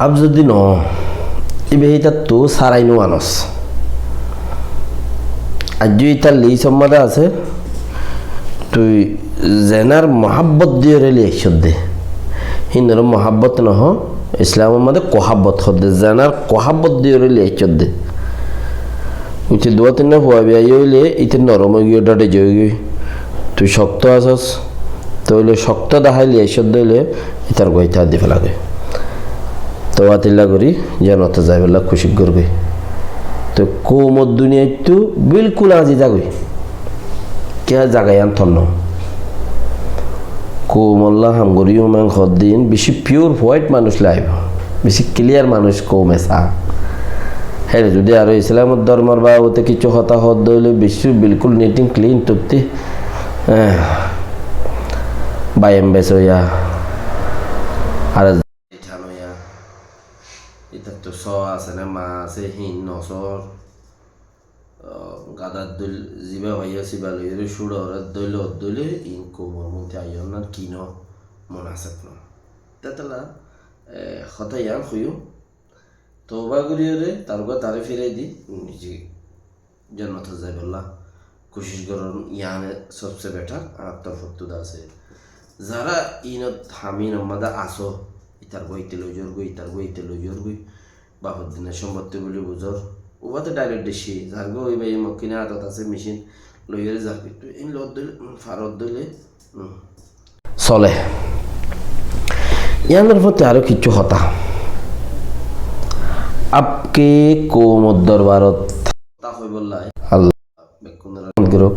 আব যদি ন ইবে এটা তো সারাইনো আনস আজ ইতার লি সম্মাদা আছে তুই জেনার মহাব্বত দিয়ে রেলি একশদে হিন্দুর মহাব্বত নহ ইসলামের মধ্যে কোহাব্বত হদ্দে জেনার কোহাব্বত দিয়ে রেলি একশদে উঠে দোয়া তিন হওয়া বিয়া হইলে ইতে নরম গিয়ে ডাটে জয় তুই শক্ত আসস তো হইলে শক্ত দেখাইলে একশদ হইলে ইতার গইতা দিয়ে ফেলাগে তো আতিল্লা করি যেন তো যাই বললা খুশি করবে তো কোমর দুনিয়ায় তো বিলকুল আজি যাগই কে জাগায় আনথন কোমল্লা হামগরিও মান খদ্দিন বেশি পিওর হোয়াইট মানুষ লাইব বেশি ক্লিয়ার মানুষ কমে চা হ্যাঁ যদি আর ইসলামের ধর্মর বা ওতে কিছু হতাহত দইলে বেশি বিলকুল নিটিং ক্লিন টুপতি বাইম বেস হইয়া আর এটা তো স আছে না মা আছে হিন নসর গাদার দইল জিবা ভাইয়া সিবা লইরে সুড়র দইলে ইন কোমর মধ্যে আইন না কিন মন আছে না তেতলা হতাইয়ান হইও তওবা করিয়ে তারপর তারে ফিরে দি নিজে জান্নাত যাই বললা কোশিশ করুন ইয়ানে সবচেয়ে বেটার আত্মফতুদা আছে যারা ইনত হামিন আমাদা আসো ইতার বইতে লইজর গই বাপর দিনের সম্পত্তি বলে বুঝর ওবাতে ডাইরেক্ট দেশি যার গো ওই ভাই মক্কিনে আদত আছে মেশিন লইয়ারে যার কিন্তু ইন লত দইলে ফারত দইলে চলে ইয়ানের প্রতি আরো কিছু হতা আপকে কোমর দরবারত তা হই বললাই আল্লাহ বেকুনরা গরক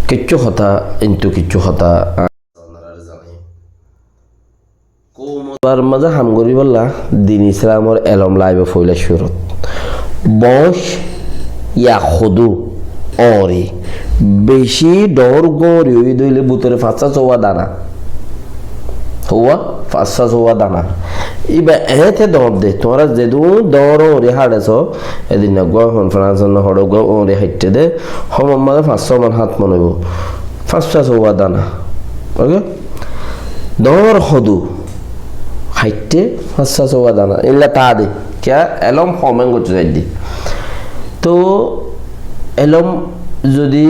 কিছু হতা ইন্তু কিছু হতা কোমর মাঝে হামগরি বললা দিন ইসলামর এলম লাইবে ফইলা শুরত বস ইয়া খুদু অরে বেশি ডর গরি ওই দইলে বুতরে ফাঁসা চৌয়া দানা হওয়া ফাঁসা চৌয়া দানা ইবা এতে দর দে তোরা যেদু দর রে হাড়েছ এদিন গো কনফারেন্স না হড় গো রে হাইটে দে হম মাঝে 500 মান হাত মনইব ফাঁসা চৌয়া দানা ওকে দর হদু হাইটে ফাঁসা চৌয়া দানা ইল্লা তা দে क्या एलम हमें गुजराई दी तो एलम যদি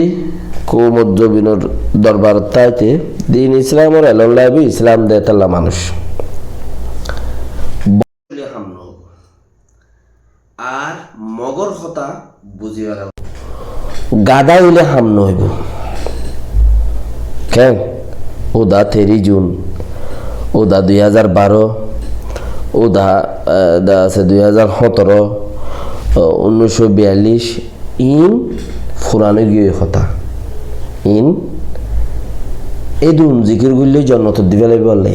কোমর জবিনের দরবার তাইতে দিন ইসলাম আর এলম লাইবে ইসলাম দেয় তাল্লা মানুষ আর মগর কথা বুঝিবার গাদা হইলে হামন হইব কেন ওদা 3 জুন ওদা 2012 ওদা আছে 2017 1942 ইন ফুরানো গিয়ে কথা ইন এদুন জিকির গুলি জন্নত দিবে লাগবে বলে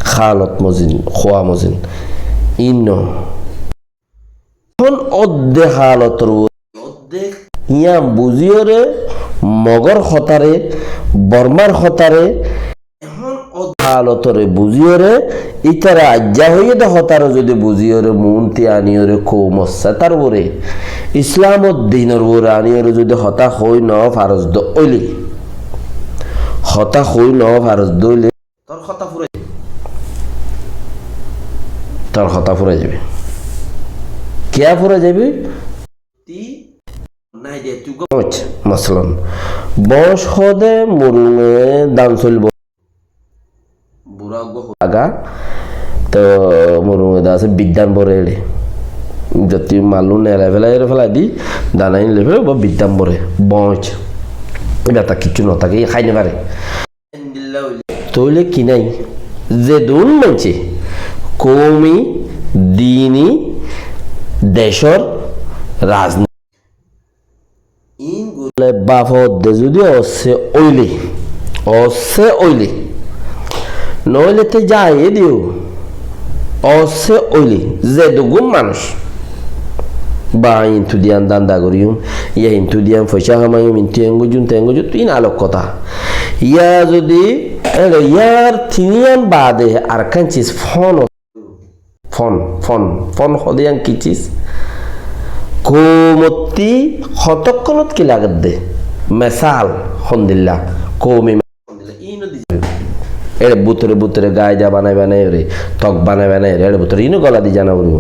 খালত মজিন খোয়া মজিন ইন এখন অর্ধে হালতর অর্ধে ইয়া বুঝিওরে মগর হতারে বর্মার হতারে হালতরে বুঝিওরে ইতারা আজ্জা হইয়ে দে হতারো যদি বুঝিওরে মুন্তি আনিওরে কৌমসা তার ওরে ইসলামত দিনের ওরে আনিওরে যদি হতা হই ন ফারজ দ ওইলি হতা হই ন ফারজ দইলে তোর হতা ফুরাই যাবে কেয়া ফুরাই যাবে তি নাই দে তুই মাসলান বস হদে মুরুঙে দান চলব আগা তো মরুমেদা আছে বিদ্যান বরে যদি মালু নেড়ে ফেলাই দি দানাই লেফেলে বা বিদ্যান বরে বঁচ এটা তা কিছু নথাকে খাইতে পারে তইলে কি নাই যে দুন মানছে কৌমি দিনী দেশর রাজনীতি ইন গুলে বাফত দে যদি অসে ওইলি নইলে তে যাই দিও অসে ওইলি যে দুগুম মানুষ বা ইন্টু দিয়ান দান্দা করিম ইয়া ইন্টু দিয়ান পয়সা কামাইম ইন্টু এঙ্গুজুন তিন আলোক কথা ইয়া যদি ইয়ার তিনিয়ান বাদে আর কান চিজ ফোন হদিয়ান কি চিজ কোমতি হতক্ষণত কি লাগত দে মেসাল হন্দিল্লা কৌমি এড়ে বুতরে গায়ে যা বানাই রে ত্বক বানাই রে এড়ে বুতরে ইনো গলা দি জানা বলবো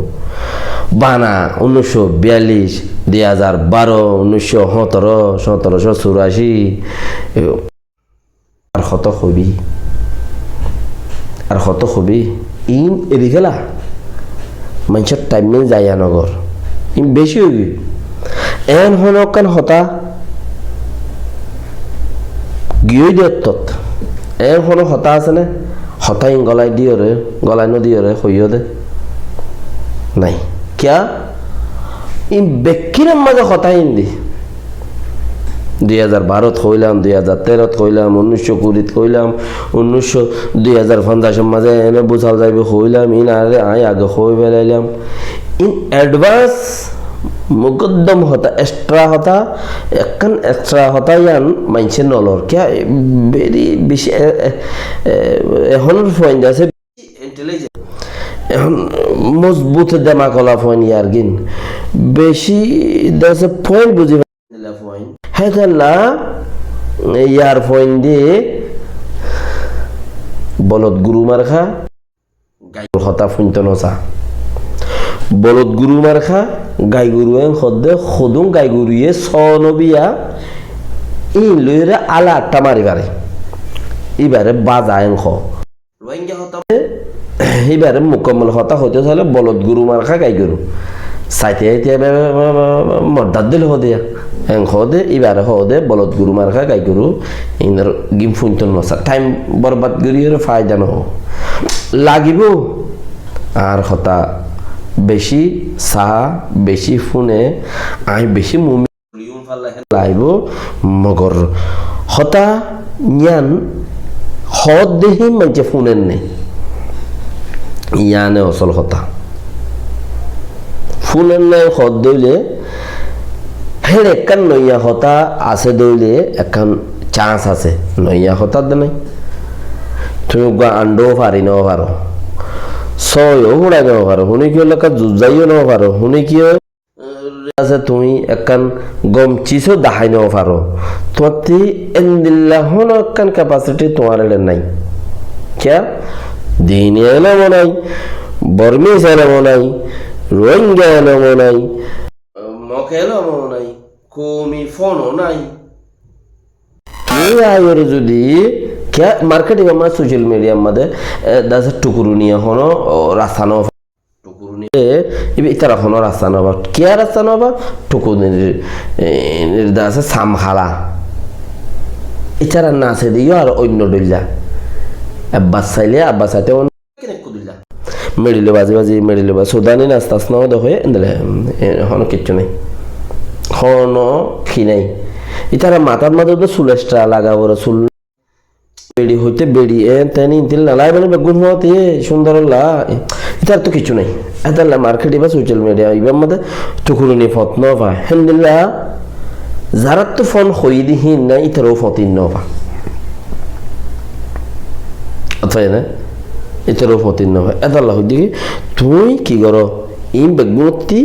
বানা 1942 2012 1784 আর কত হবি ইন এরি গেলা মানুষের টাইমে যায় নগর ইন বেশি হবি এন হনকান হতা গিয়ে দিয়ত এন হন হতা আছে না হতা ইন গলায় দিয়ে রে হইও দে নাই क्या इन বেকিরের মাঝে কথা হিন্দি 2012 কইলাম 2013 কইলাম 1920 কইলাম 2050 মাঝে এনে বুঝাল যাইবে কইলাম ইন আরে আই আগে কই ফেলাইলাম in advance মুকদ্দম Hota extra Hota Ian মাইনছে নলর K very বেশি এখন পয়েন্ট আছে ইন্টেলিজেন্ট এখন মজবুত দেমাকলা ফোন ইয়ার গিন বেশি দেশে পয়েন্ট বুঝি পয়েন্ট হেলা ইয়ার পয়েন্ট দিয়ে বলদ গুরু মারখা গাই হতা ফুনতে নসা বলদ গুরু মারখা গাই গুরু খদ্দে খদুং গাই গুরুয়ে সনবিয়া ই লইরে আলা আটটা মারিবারে এবারে বাজায় খ রোহিঙ্গা হতা এবারে মুকম্মল হতা হইতে হলে বলদ গুরু মারখা গাই গরু সাইতে মর্দার দিল হদিয়া হদে এবারে হদে বলদ গুরু মারখা গাই গরু ইনার গিম ফুনতন নসা টাইম বরবাদ করিয়ে ফায়দা নহ লাগিব আর হতা বেশি সাহা বেশি ফোনে আই বেশি মুমি লাইব মগর হতা জ্ঞান হদ দেহি মাইছে ফোনের নেই ইয়ানে অসল হতা ফুলের নাই হদ দইলে হের একান নইয়া হতা আছে দইলে একান চান্স আছে নইয়া হতা নাই তুমি আন্ডও পারি ন পারো ছয়ও উড়াই নেব পারো শুনি কি এলাকা যুজাইও নেব পারো শুনি কি আছে তুমি একান গম চিসও দেখাই নেব পারো তোমার এন্দিল্লাহ একান ক্যাপাসিটি তোমার নাই क्या দিন এলামো নাই বর্মিস এলামো নাই রোহিঙ্গা এলামো নাই মক এলামো নাই কমি ফোনও নাই আয়োর যদি क्या मार्केटिंग में सोशल मीडिया में दस टुकुरुनिया होनो रास्ता नो टुकुरुनिया ये इतना होनो रास्ता नो क्या रास्ता नो टुकुरुनिया दस सामखाला इतना ना से दियो और ओइनो दिल्ला अब्बास साइते वो मिडिल बाजी सुदानी नास्ता स्नो दो है इंदले होनो किच्चु नहीं होनो खिनाई इतना मातार मदद तो सुलेस्ट्रा लगा वो सुल বেড়ি হইতে বেড়ি তেনি তিল নালাই মানে বেগুন হতে সুন্দর লা এটার তো কিছু নাই এটালা মার্কেটে বা সোশ্যাল মিডিয়া ইবার মধ্যে টুকুরুনি ফত ন পা হেন্দিল্লা যারা তো ফোন হই দিহি না ইতারও ফতিন ন পা আচ্ছা না ইতারও ফতিন ন পা এটালা হই দিকে তুই কি করো ইম বেগুনতি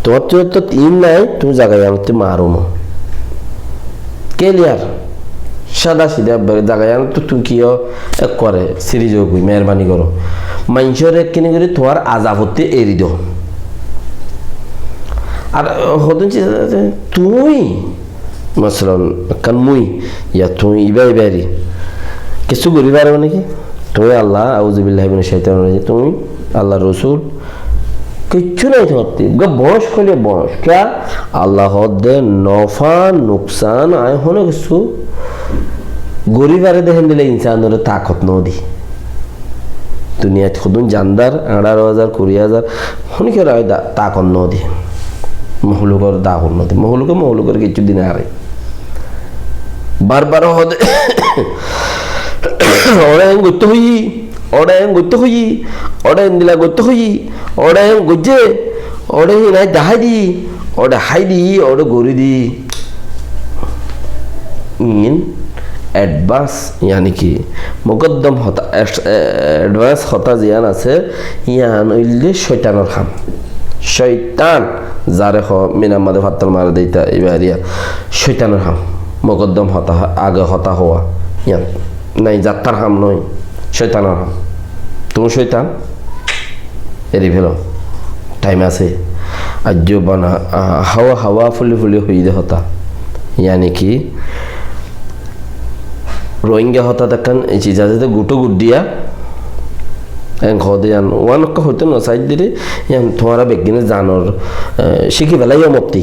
তোমার তো তিন নাই তুমি জায়গায় আনতে মারো না ক্লিয়ার সাদা সিধা জায়গায় তো তুই কিও করে সিরিজ গুই মেহরবানি করো মানুষের কিনে করে তোমার আজাবতে এরি দো আর হতেন তুই মাসলান কান মুই ইয়া তুই ইবাইবারি কিছু করি পারবে নাকি তুমি আল্লাহ আউযুবিল্লাহি মিনাশ শাইতানির রাজিম তুমি আল্লাহর রাসূল কিচ্ছু নাই ধরতে বস করলে বস কে আল্লাহ দে নফা নুকসান আয় হনে কিছু গরিবারে দেখেন দিলে ইনসানের তাকত নদী দুনিয়াত খুদুন জানদার 18,000 20,000 শুনিকে রায় তাকত নদী মহলুকর দাকর নদী মহলুকর কিছু দিন আরে বারবার হদে ওরে গত্য হই ওরে দিলা গত্য হই ওরে গজ্জে ওরে নাই দাহাই দি ওরে হাই দি ওরে গরি দি ইন एडवांस यानी कि मुकद्दम होता एडवांस होता जियान আছে ইয়ান হইলে শয়তানের কাম শয়তান যারে মিনা মাদে ফাত্তাল মারা দেইতা ইবারিয়া শয়তানের কাম মুকদ্দম হতা আগে হতা হওয়া ইয়ান নাই যাত্রার হাম নয়, শয়তানের হাম। তুমি শয়তান এরি ফেলো, টাইম আছে। আজ বানা হাওয়া হাওয়া ফুলি ফুলি হই দে হতা, ইয়ানি কি রোহিঙ্গা হতা দেখান এই চিজা যাতে গুটো গুট দিয়া ঘদে জান ওয়ানক হইতো না সাইড দিলে তোমারা বেগিনে জানর শিখি ফেলাইম অপ্তি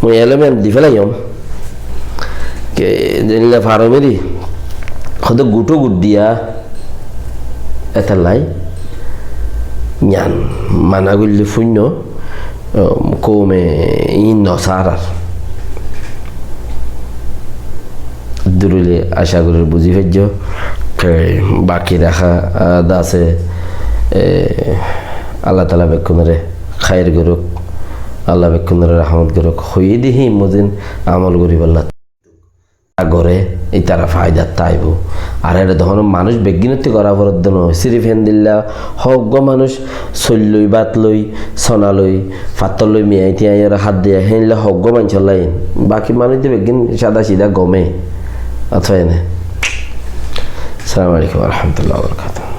মই এলেমেন্ট দি ফেলাইম কে জানিলে ফারমেরি হয়তো গুটো গুট দিয়া এতালাই জ্ঞান মানাগুলি শূন্য কমে ইন নসারার দূরে আশা করি বুঝি ফেজ বাকি রাখা দাসে আল্লাহ তালা বেক্ষণরে খায়ের করুক, আল্লাহ বেক্ষণরে রহমত করুক, হইয়ে দিহি মদিন আমল করি বললা গড়ে এই তারা ফায়দার তাইব। আর এটা তখন মানুষ বেগিনতি করা পরদ্দ নয়, সিরিফ হেন্দিল্লা হক মানুষ চল্লই বাত লই সনা লই ফাত্তর লই মিয়াই তিয়াই হাত দিয়া হেনলে হক মানুষ লাইন, বাকি মানুষ যে বেগিন সাদা সিধা গমে অথবা এনে। আসসালামু আলাইকুম ওয়া রাহমাতুল্লাহি ওয়া বারাকাতুহু।